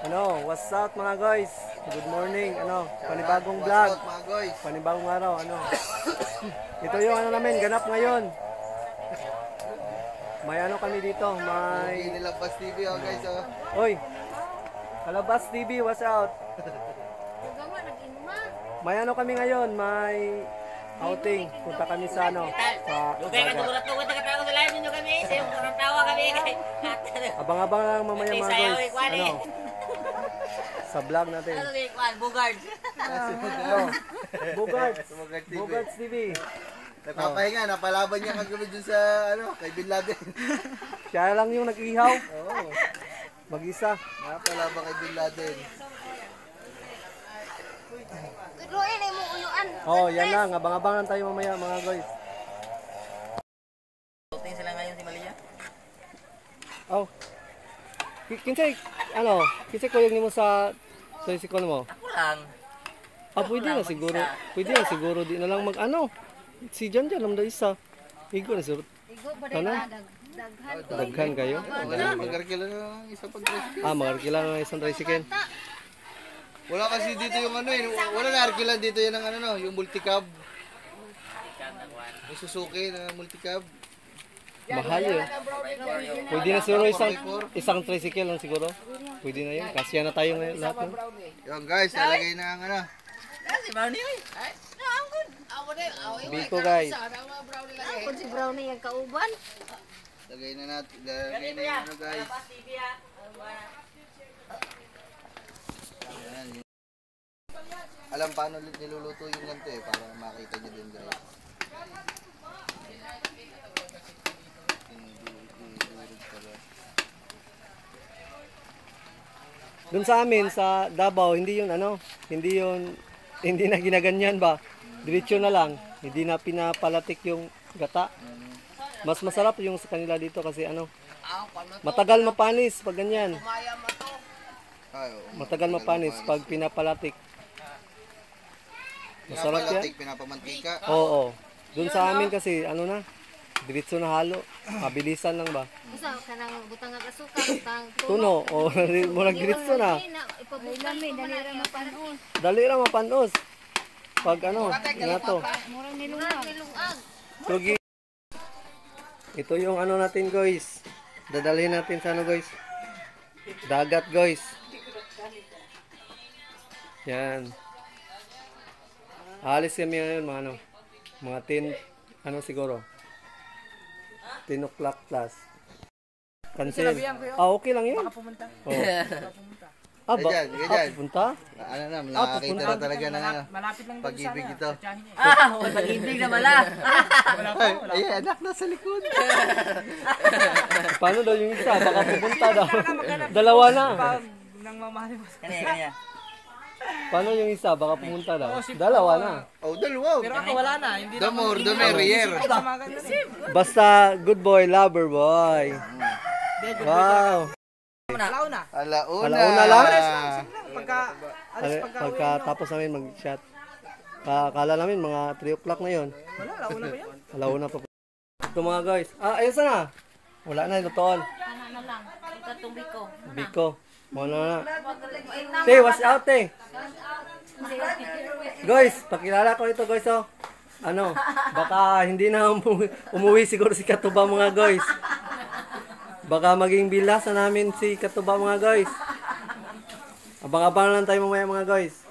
What's up mga guys? Good morning. Panibagong vlog. Panibagong araw, Ito yung namin, ganap ngayon. May kami dito, may Nilabas TV guys, Oy. Kalabas TV, what's out? May kami ngayon, may outing. Punta kami sa Abang-abang lang mamaya mga guys. Sa vlog natin. Bugard. Bugard TV. Napapahinga, napalaban niya kagabi dun sa kay Bin Laden. Siya lang yung nag-ihaw. Oo. Mag-isa. Napalaban kay Bin Laden. Yan lang. Abang-abang lang tayo mamaya mga guys. Shooting sila ngayon si Malia. Kinsay ko yung mo sa tricycle mo? Ako lang. Pwede na siguro. Pwede na siguro. Di na lang si Jan lang daw isa. Igo na siguro. Daghan kayo? Mag-arkila na isang pag-tricycle. Mag-arkila na isang tricycle. Wala kasi dito yung wala na arkilan dito yan ng yung multicab. Yung Suzuki na multicab. Mahal yun. Pwede na siguro isang tricycle lang siguro. Pwede na yun. Kasya na tayo ngayon lahat. Yung guys, nalagay na ang Si Brownie oy. Biko guys. Si Brownie yung kauban. Lagay na natin. Lagay na yung guys. Ayan. Alam paano niluluto yung ganito para makita nyo din guys. Doon sa amin sa Davao, hindi na ginaganyan ba? Diretso na lang, hindi na pinapalatik yung gata. Mas masarap yung sa kanila dito kasi matagal mapanis pag ganyan. Matagal mapanis pag pinapalatik. Masarap yan. Pinapamantika. Oo. Doon sa amin kasi diretso na halo. Mabilisan lang ba? Usa kanang butang nga kasuka, butang Tuno, murag diretso na. Dali ra mapanos. Pag to. Murang nilungag. Sugi. Ito yung natin guys. Dadalhin natin sa guys. Dagat guys. Yan. Alis kami ngayon mga 10 siguro. 10 o'clock plus. Cancel. Okay lang yun. Baka pumunta. Ganyan. Pupunta? Nakakita na talaga ng Malapit lang pag-ibig ito. Pag-ibig na wala. Ay, anak nasa likod. Paano daw yung isa? Baka pupunta daw. Dalawa na. Nang mamahali mo. Kanya. Paano yung isa? Baka pumunta daw. Dalawa na. Dalawa. Pero ako wala na. Hindi na. The merrier. Basta good boy, lover boy. Wow. Alauna lang? Pagka tapos namin mag-chat. Akala namin mga 3 o'clock na yun. wala, alauna pa yun. Alauna pa. Ito mga guys. Ayos na. Wala na, lutoon. Na lang. Ito itong biko. Biko. Wala na. Hey, what's out Guys, pakilala ko ito guys baka hindi na umuwi siguro si Katuba mga guys. Baka maging bilasan namin si Katuba mga guys. Abang-abang lang tayo mamaya mga guys.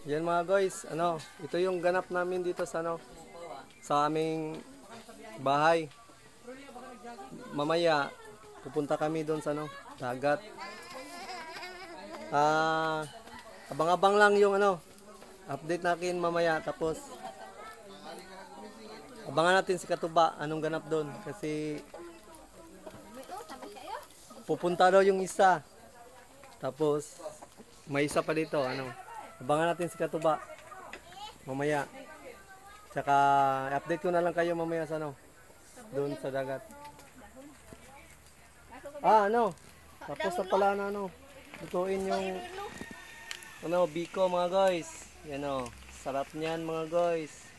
Yan mga guys, ito yung ganap namin dito sa sa aming bahay. Mamaya pupunta kami doon sa dagat. Abang-abang lang yung update natin mamaya, tapos abangan natin si Katuba anong ganap doon kasi pupunta daw yung isa. Tapos may isa pa dito, abangan natin si Katuba mamaya. Tsaka update ko na lang kayo mamaya sa doon sa dagat. Tapos na pala na lutuin yung biko mga guys. Yan sarap niyan mga guys.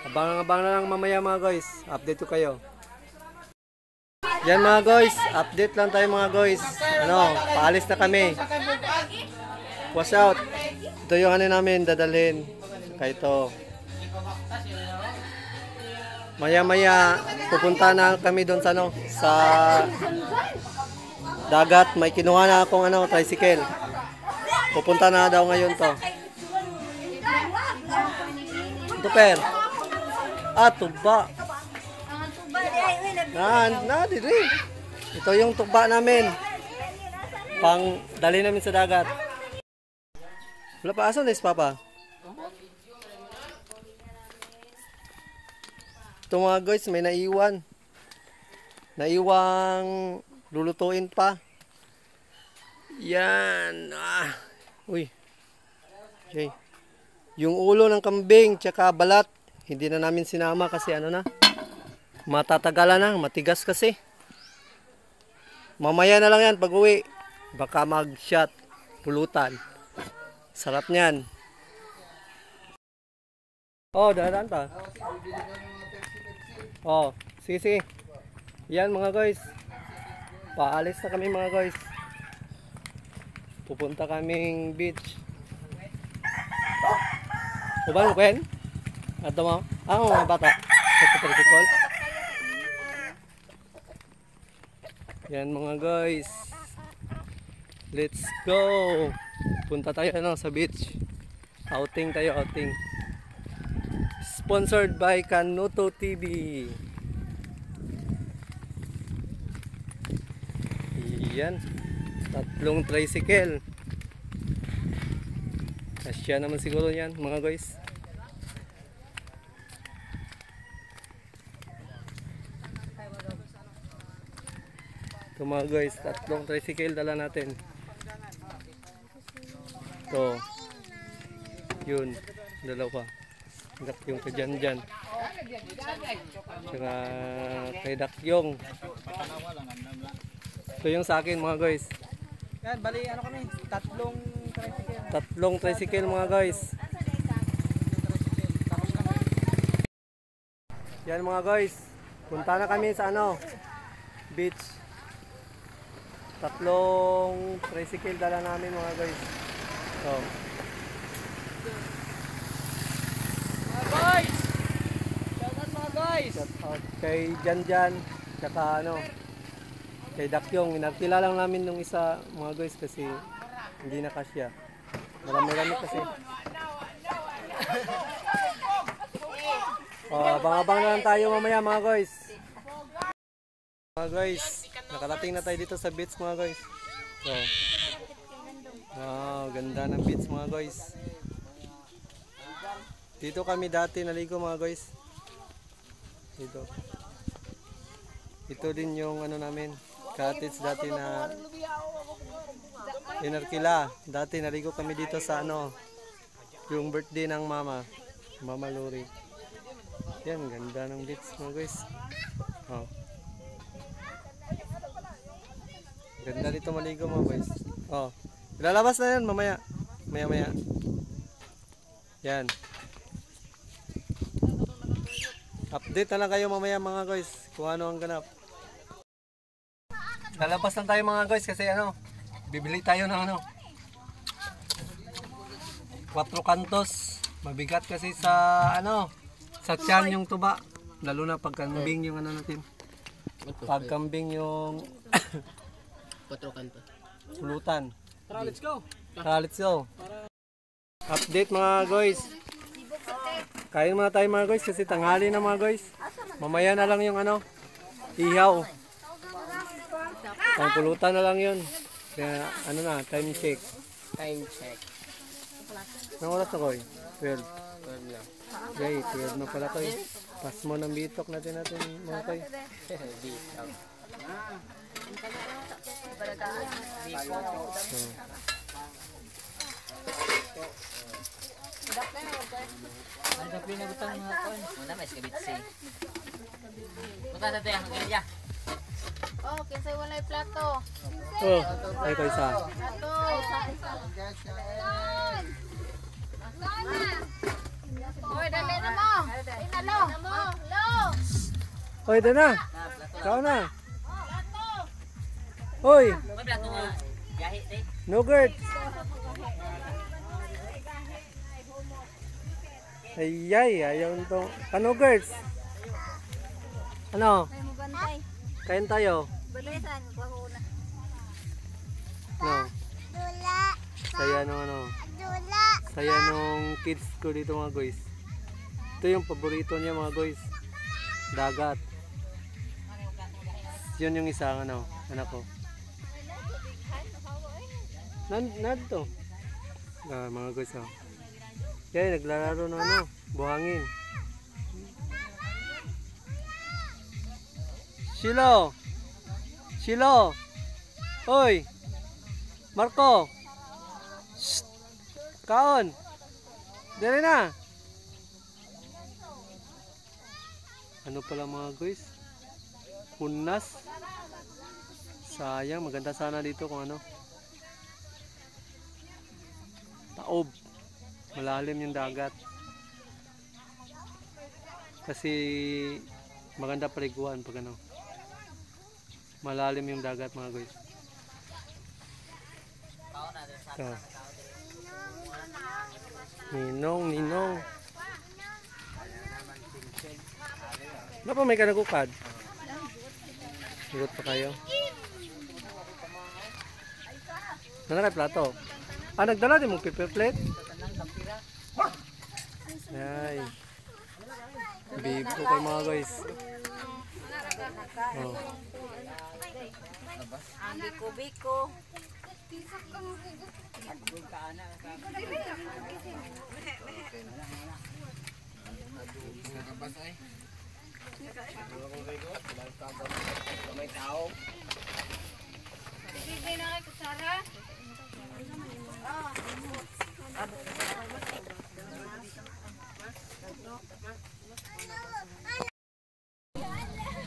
Abang-abang na lang mamaya mga guys. Update ko kayo. Yan mga guys, update lang tayo mga guys. Ano, paalis na kami. Watch out. Ito yung ano namin dadalhin. Kaya ito. Maya-maya pupunta na kami doon sa ano, sa dagat. May kinuha na akong ano, tricycle. Pupunta na daw ngayon to. Tuper. Tuba. Dili. Ito yung tuba namin. Pang dali namin sa dagat. Wala pa asan is papa. Ito mga guys, may naiwan. Naiwang lulutuin pa. Yan. Uy. Okay. Yung ulo ng kambing tsaka balat, hindi na namin sinama kasi ano na. Matatagalan na, matigas kasi. Mamaya na lang yan pag uwi. Baka mag-shot, pulutan. Sarap niyan. Oh, dahan pa. Oh, sige, sige. Yan mga guys. Paalis na kami mga guys. Pupunta kaming beach. Uban mo, Ken? Ato mo? Mga bata. Sa tricycle. Yan mga guys. Let's go. Punta tayo sa beach. Outing tayo, outing. Sponsored by Kanuto TV. Yan. 3 tricycle. Asya naman siguro yan mga guys. Ito mga guys, 3 tricycle dala natin. Ito. Yun, dalawa. Dakyong ka dyan. Tsaka kay Dakyong. Ito yung sa akin mga guys. Yan, bali ano kami, 3 tricycle. 3 tricycle mga guys. Yan mga guys. Punta na kami sa ano, beach. 3 tricycle dala namin mga guys. So. Mga guys! Shout out mga guys! Shout out kay Janjan. Tsaka ano, kay Dakyong. Inagkila lang namin nung isa mga guys kasi hindi na kasya. Marami kasi. Abang-abang na lang tayo mamaya mga guys. Mga guys, nakarating na tayo dito sa beach mga guys. So, wow, ganda ng beach mga guys. Dito kami dati naligo mga guys. Dito. Ito din yung ano namin, cottage dati na inarkila. Dati naligo kami dito sa ano, yung birthday ng Mama Lori. Yan, ganda ng beach mga guys. Oh. Ganda dito maligo mga guys. Oh. Ilalabas na yan mamaya. Maya. Yan. Update na lang kayo mamaya mga guys kung ano ang ganap. Lalabas lang tayo mga guys kasi ano, bibili tayo ng ano, 4 kantos. Mabigat kasi sa ano, sa tiyan yung tuba. Lalo na pag kambing yung ano natin. Pag kambing yung 4 kanto. pulutan. Tara, let's go! Let's go. Update mga guys. Kain muna tayo mga guys kasi tanghali na mga guys. Mamaya na lang yung ano, ihaw. Pang pulutan na lang yun. Kaya ano na, time check. Time check. Anong oras na koy? 12. 12 lang. Okay, 12 na pala koy. Pas mo ng bitok natin mga koy. Bitok. Ang gabi na butang mga kon. Muna may skabitsi. Punta sa tayo, ganyan. Oh, kinsay walay plato. Oh, ay koy isa. Plato. Oy, dali na mo. Inalo. Lo. Oy, ito na. Ikaw na. Hoy, May plato nga. Gahi, day. Nugert. Ayay, ayaw nito. Kanugert. Ano? May mabantay. Kain tayo. Balisan, bago na. No. Saya nung ano. Saya nung kids ko dito mga guys. Ito yung paborito niya mga guys. Dagat. Yun yung isang ano, anak ko. Nandito. Mga guys oh. Kaya naglalaro ng ano, buhangin. Shilo! Shilo! Hoy! Marco! Shh! Kaon! Dali na! Ano pala mga guys? Hunas. Sayang, maganda sana dito kung ano. Taob. Malalim yung dagat. Kasi maganda paliguan pag ano. Malalim yung dagat mga guys. Ito. Ninong. Ano pa may kanagukad? Higot pa kayo. Nana kay plato. Nagdala din mong paper plate? Ay. Bibo kayo mga guys. Oh. Ang biko-biko. Bigay na kay kutsara.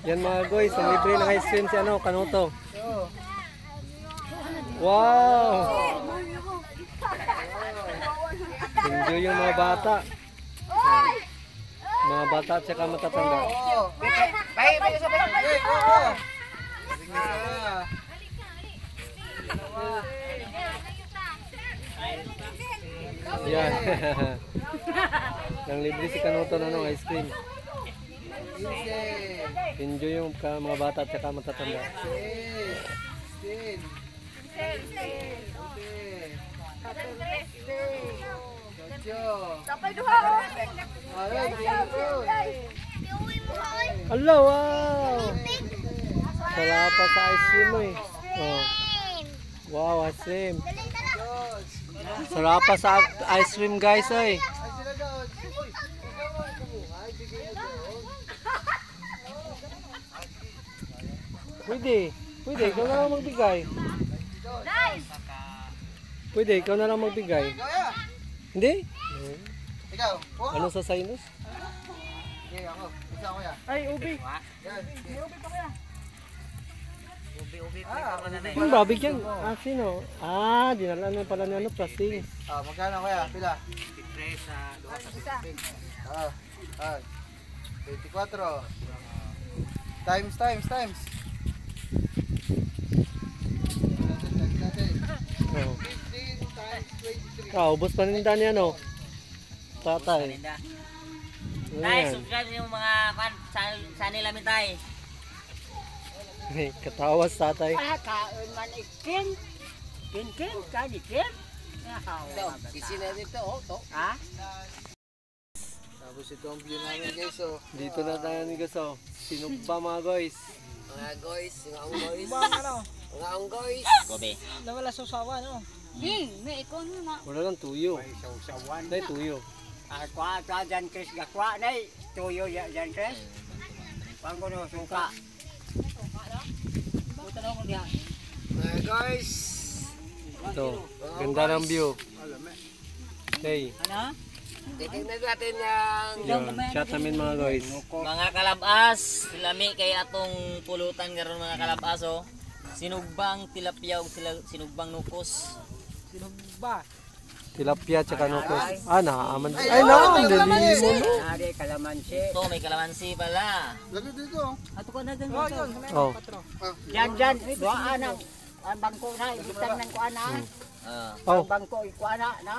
Yan mga guys, ang libre ng ice cream si ano, Kanuto. Wow! Enjoy yung mga bata. Mga bata at saka matatanda. Yan. Ang libre si Kanuto na ng ice cream. Enjoy yung mga bata at saka matatanda. Tapay duha oh. Hello, wow! Sarap sa ice cream mo eh. Oh. Wow, ice cream. Sarap sa ice cream guys eh. Pwede, ikaw na lang magbigay. Pwede, ikaw na lang magbigay. Hindi? Ikaw, Ano sa sinus? okay, ako. Isa ako ya. Ay, ubi. Ubi-ubi pa ka na. Yung babig yan. Sino? Dinala na pala niya ano, plastic. Magkano kaya? Pila? Presa, Ah, 24. Times. Oh. 15 times 23. Ubos pa ninda niya no? Tatay. Linda. Ano Tay, yan? subscribe yung mga sa nila mi tay. Katawas tatay. Kaon man ikin. Kin, kani kin. Sisi na dito, oh, to. Ha? Tapos ito ang view namin guys. So, Dito na tayo ni Gaso. Sinugba mga guys. Mga guys, Mga guys. Gobe. Nawala sa sawa no. May ikaw na. Wala lang tuyo. Sawan. Dahil tuyo. Kwa jan Chris gakwa nay. Tuyo jan Chris. Panggono suka. Puta na ko diha. mga guys. Ito. Ganda ng view. Hey. Ano? Titignan natin yung Yun. Chat namin mga guys. mga kalabas. Lami kay atong pulutan karon mga kalabas oh. Sinugbang tilapia ug sinugbang nukos. Sino ba? Tilapia tsaka nukos. Naaman. Ay, naaman. Dali mo no. Ari kalamansi. Ito may kalamansi pala. Lagi dito. Ato ko na dyan. Oh. Jan. Doa na. ang bangko na, ibutang ng kuan na. Oh, Ang bangko, ikuan na, na.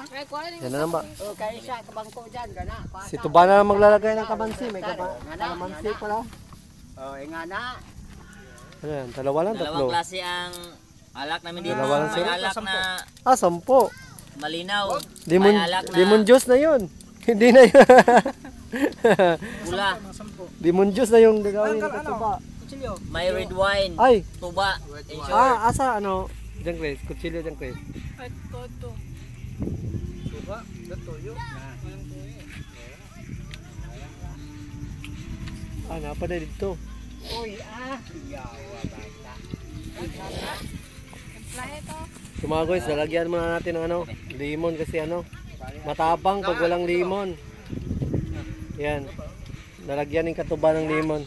yan na lang ba? O, kaya isa, kabangko dyan, gana. Si Tuba na lang maglalagay ng kamansi. May kamansi pala. O, nga na. Ano yan? Dalawa lang, tatlo. Dalawang klase ang alak namin dito. Dalawa lang May sila? alak na Ah, 10. malinaw. Limon, May alak na lemon juice na yun. Hindi na yun. pula. Lemon juice na yung gagawin ni Katuba. May red wine. Ay! Tuba. In short. Ah, asa ano? Diyan, Chris. Kutsilyo diyan, Chris. Ah, napada dito. Uy, yawa, bata. So mga guys, lalagyan muna natin ng ano, lemon kasi ano, matabang pag walang lemon. Yan. Lalagyan ng Katuba ng lemon.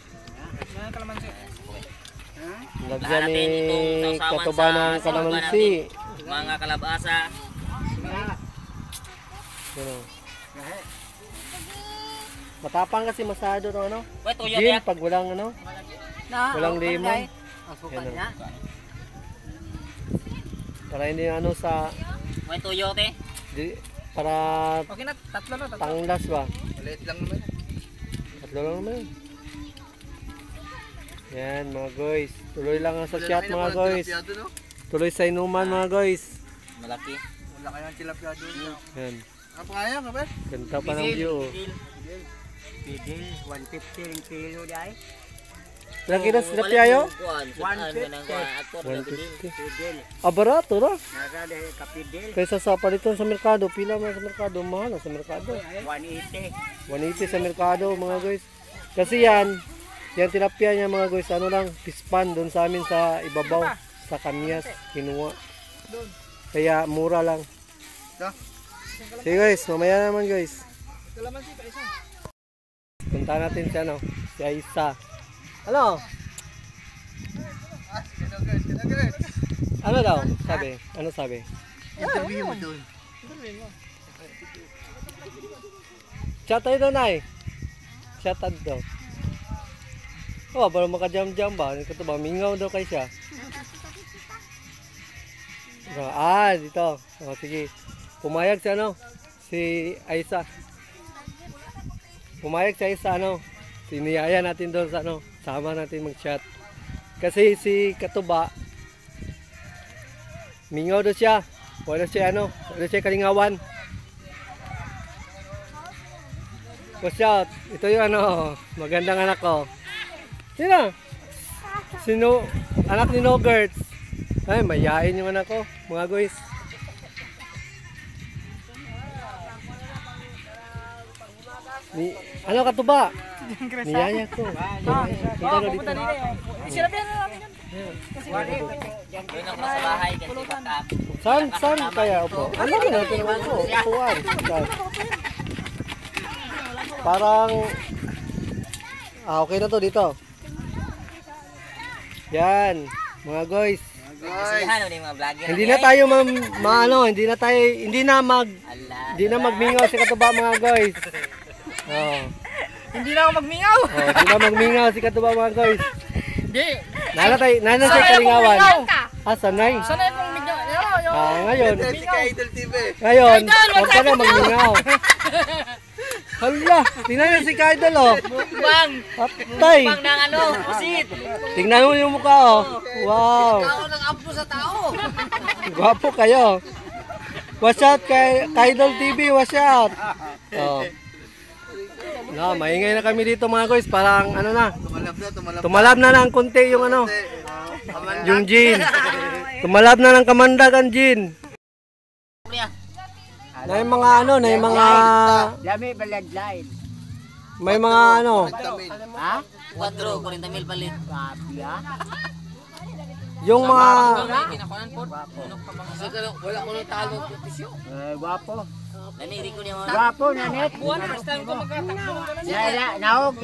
Lalagyan Natin ni itong sausawan Katuba sa ng sausawan kalamansi. natin. Mga kalabasa. Yan o. Matapang kasi masado no, ano? Wait, tuyo Gin, tiyak. pag walang ano, walang lemon. Asukan Yan o. niya. Para hindi ano sa, May tuyo te. para Okay na, tatlo na. tanglas ba? Maliit lang naman. Tatlo lang naman yun. Yan mga guys. Tuloy lang ang sa chat mga guys. Tuloy sa inuman mga guys. Malaki. Wala kayang tilapia doon. Yan. Ano pa kaya, kapit? Ganda pa ng view. oh. Pidil, 150 ring kilo dahil. Ilang kilos na piyayo? 150. 150. Pidil. Ah, barato na. Nasa dahil kapidil. Kaysa sa paliton sa merkado. Pila man sa merkado. Mahal na sa merkado. 180. 180 sa merkado mga guys. Kasi yan tilapia niya mga guys. Ano lang, pispan doon sa amin sa ibabaw. Sa Kamias. Kinuha. Kaya mura lang. Sige guys, mamaya naman guys. Punta natin si ano, si Aisa. Ano? Ano daw? Sabi? Ano sabi? Interview mo doon. Chat tayo doon ay. Chat tayo daw. Oh, para makajam-jam ba? Ito ba? Mingaw daw kay siya. Ah, dito. Oh, sige. Pumayag si ano? Si Aisa. Pumayag si Aisa ano? Siniyaya natin doon sa ano? Sama natin mag-chat. Kasi si Katuba mingaw daw siya. Wala siya ano? Wala siya kalingawan. Watch out. Ito yung ano, magandang anak ko. Sino? Anak ni Nogerts. Ay, mayain yung anak ko, mga guys. Ano Katuba? Niyaya ko. Punta na dito. Doon ako sa bahay kasi baka Saan kaya upo? Ano na natin ang upo? Upuan. Saan? Parang okay na to dito. Yan, mga guys. ano ni mga vlogger. Hindi na tayo hindi na magmingaw si Katuba mga guys. Oh. Hindi na ako magmingaw. Oh, hindi na magmingaw si Katuba mga guys. Hindi. Nana sa kalingawan. Ah, sanay. Sanay kong mingaw. Ngayon. Si Idol TV. Ngayon, huwag ka na magmingaw. Hala, tingnan niyo si Kaidol oh. Bang! Patay. Bang ng ano, pusit. Tingnan mo yung mukha oh. Wow. Ako nang apo sa tao. Gwapo kayo. Watch out kay Kaidol TV, watch out. Oh. No, maingay na kami dito mga guys, parang ano na. Tumalab na ng konti yung ano. Yung gin. Tumalab na ng kamandag ang gin. Na yung mga ano, na yung mga Dami baladlain. may mga ano, Ha? 40,000 palit. Grabe ha? yung mga Wala ko nang talo petisyo. Gwapo. Naniri ko niya mga Gwapo na net. First time ko magkatakbo. Naog.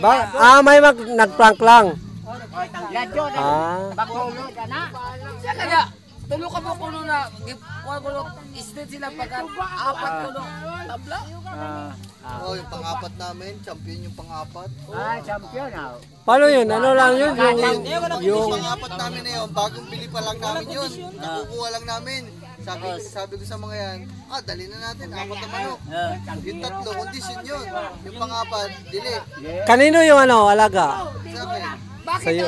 may nagprank lang. Ladyo na. Ah, Bakulo ka na. Siya kaya. Tulo ka po kuno na. Kuha ko isdet sila pagka apat kuno. Oh, yung pang-apat namin, champion yung pang-apat. Champion ah. Paano yun? Ano lang yun? Yung pang-apat namin na yun, bagong bili pa lang namin yun. Nakukuha lang namin. Sabi ko sa mga yan, dali na natin, 4 na manok. Yung 3, kondisyon yun. Yung pang-apat, dili. Kanino yung ano, alaga? Sa akin. Sa'yo.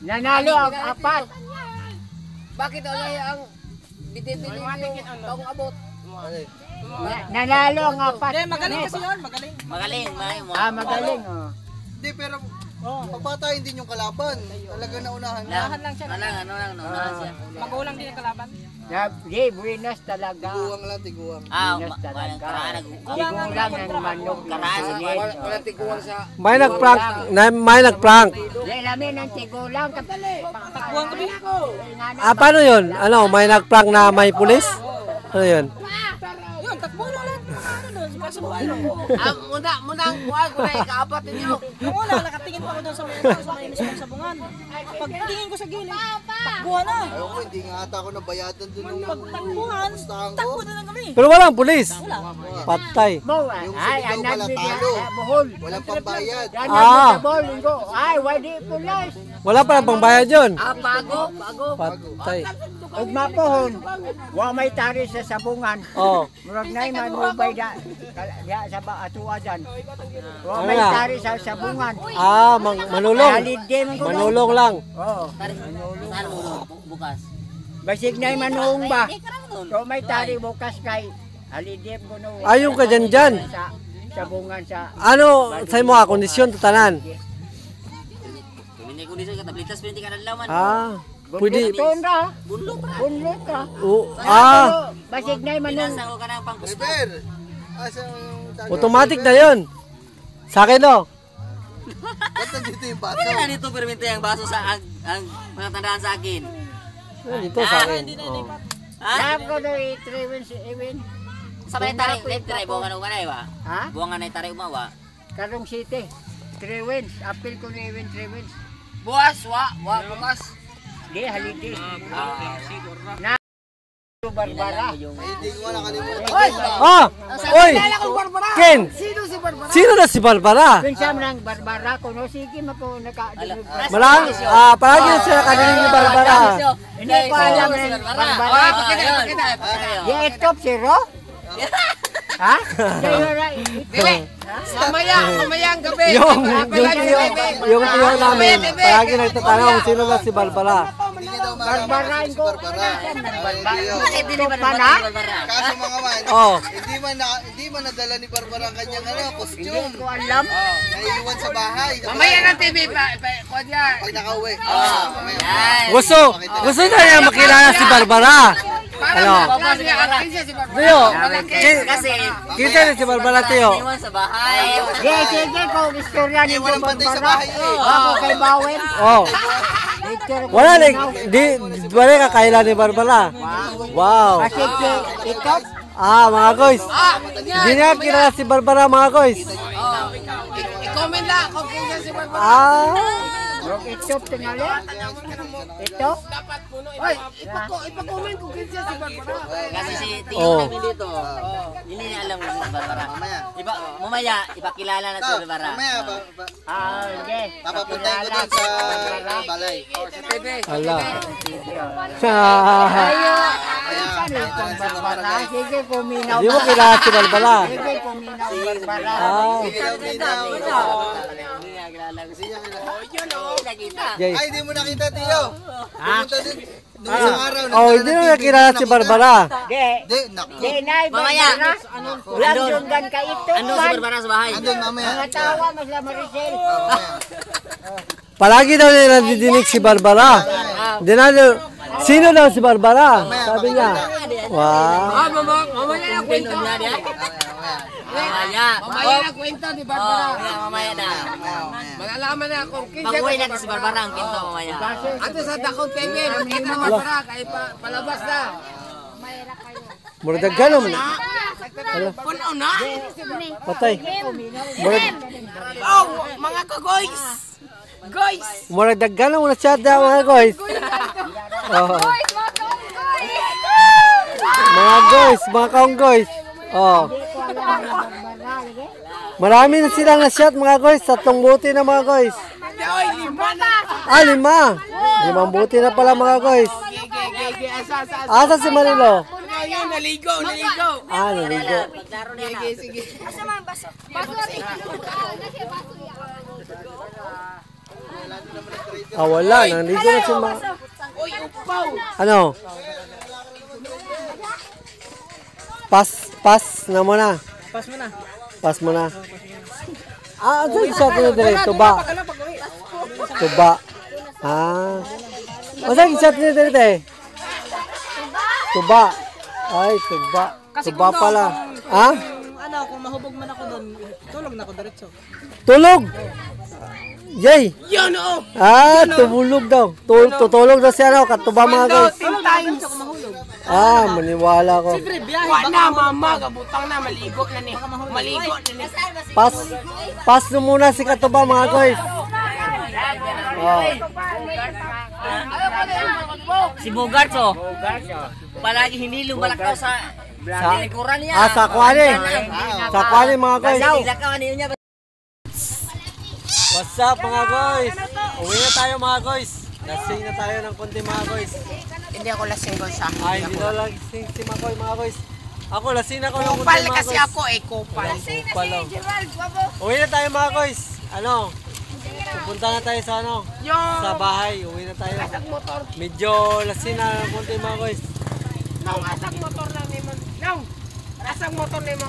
Nanalo ang 4. Bakit alay ang bidibili yung bagong abot? Ano eh? Nanalo ang 4. Magaling kasi yun, magaling. Magaling, magaling mo. Magaling oh. Hindi, pero pagpatayin din yung kalaban. Talaga naunahan na. Lahan lang siya. Naunahan siya. Magulang din ang kalaban. Di, buenas talaga. Tiguang lang, tiguang. Buenas talaga. Tigulang ng manok. Wala tiguan sa... May nagprank. Di, namin ang tigulang. takbuhan kami. Paano yun? Ano, may nagprank na may pulis? Ano yun? Yun, takbuhan lang lahat. Kasubuhay lang. Muna ang buhay ko na ikaapat ninyo. Yung una, nakatingin pa ako doon sa may mismong sabungan. Pagtingin ko sa gilid, takbuhan na. Ayoko, hindi nga ata ako nabayadan dun nung Pagtakbuhan, takbo na lang kami. Pero walang pulis. Patay. Yung sinigaw pala talo. Buhol. Walang pambayad. Ay, wadi pulis. Wala palang pangbayad yun. Bago. Patay. Ugma pohon. Wa may tari sa sabungan. Oh. Murag nay manubay da sa atua dyan. Wa may Ano na? tari sa sabungan. Manulong. Halidin ko. Manulong lang. Oo. Saan mo bukas? Basig nay manung ba? So may tari bukas kay halidin ko no. Ayun ka dyan. Sa sabungan sa Ano, sa'yo mo kondisyon tatanan? Hindi ko dito ka tablitas, pero hindi ka nalaman. Pwede. Bunlot ka. Basig nay manung. Pinasa ko ka ng pangkusto. River! Asa yung taga? Automatic na yun. Sa akin no. Ba't nandito yung baso? Kaya nito permite ang baso sa ang mga tandaan sa akin. Dito sa akin. Ha? Lab ko do i-travel si Ewin. Sabay tayo, left try, buwangan umanay ba? Ha? Buwangan na tayo umawa. Karong City. 3 wins. Appeal ko ni Ewin 3 wins. Bukas, bukas. Di halidi. Na Barbara. Hindi ko nakalimutan. Oy! Ken! Sino si Barbara? Sino na si Barbara? Pinsam ng Barbara ko no sige mapo naka-deliver. Malang, palagi na siya nakadinig ni Barbara. Hindi ko alam ng Barbara. Di itop zero? Ha? Mamaya ang gabi. Yung tiyo namin, palagi nagtatanong sino na si Barbara. Hindi daw malaman Barbarain si ko. Barbara. Bakit hindi ba Pa na? Kaso mga man, Oh. hindi man nadala ni Barbara ang kanyang Hindi costume. ko alam. Naiiwan sa bahay. Mamaya ng TV pa. Kuha dyan. Pag nakauwi. Yan. Gusto na niya makilala si Barbara. Ano? Tiyo, Kasi, kita na si Barbara, Tiyo. iwan sa bahay. Sige ko istorya ni Walang pantay sa Barbara. bahay eh. Ako kay Bawen. Oh. Wala ka kailan ni Barbara. Wow. Kasi itop. Mga guys. Hindi niya kilala si Barbara, mga guys. I-comment lang kung kinsa si Barbara. Yung itop tingali. Ito. Oy, ipa-comment kung kinsa si Barbara. Kasi si Oh. tingin namin dito, hindi niya alam kung si Barbara. Mamaya, ipakilala na si Barbara. Mamaya, Hindi. papapuntahin ko doon sa balay. Sa TV. Hala. Ayo. Saan itong Barbara? Sige kuminaw. Hindi mo kilala si Barbara. Sige kuminaw Barbara. Sige daw, minaw. Hindi niya kilala ko siya. Yun o. Nakita. Jay. Ay, di mo nakita, Tiyo. Pumunta din. Nung isang araw. Hindi mo kilala si Barbara. Di. Di, naku. Di na. Mamaya. Walang sundan ka ito. Ano si Barbara sa bahay? Andun mamaya. Mga tawa mas la Maricel. Palagi daw niya nadidinig si Barbara. Hindi na, sino daw si Barbara? Sabi niya. Wow. Mamaya na kwento. Mamaya. Mamaya na kwento ni Barbara. Mamaya na. Malalaman na kung kinsa. Pag-uwi natin si Barbara ang pinto mamaya. Ato sa Dakong TV, makita ni Barbara kay palabas na. Murag gano'n. Puno na. Patay. Oh, mga ka-guys. Guys. Murag daggan mo na siya daw, mga guys. Oh. Mga guys, mga kaong guys. Oh. Marami na silang na-shot mga guys. 3 buti na mga guys. Ah, 5. 5 buti na pala mga guys. Asa si Marilo? Naligo. Ah, naligo. Asa man baso? Baso. Ah, wala. Naligo na si Ma. Ano? Pass na muna. Pass mo na. Ah, ito yung shot nyo dire. Tuba. Ah. Ano yung shot nyo dire? Tuba. Ay, tuba. Tuba pala. Ha? Ano, kung mahubog man ako doon, tulog na ako diretso. Tulog! Yay! Yun, oo! Ah, tumulog daw. Tutulog daw si ano, katuba mga guys. 10 times ako mahulog. Ah, maniwala ko. Siyempre, biyahe. Baka mama, gabutang na, maligo na ni. Maligo na ni. Pass na muna si katuba mga guys. Oh. Si Bogart, oh. Palagi hindi lumalakaw sa likuran niya. Ah, sa kwani. Sa kwani mga guys. Ilakaw niya. What's up mga guys? Uwi na tayo mga guys. Lasing na tayo ng konti mga guys. Hindi ako lasing ko sa akin. Ay, hindi na lasing si Makoy mga guys. Ako lasing ako ng konti Kupal mga guys. kasi ako eh, kupal. Kupal lang. Uwi na tayo mga guys. Ano? Pupunta na tayo sa ano? Sa bahay. Uwi na tayo. Medyo lasing na ng konti mga guys. Nang asang motor lang ni mo. Nang asang motor ni mo.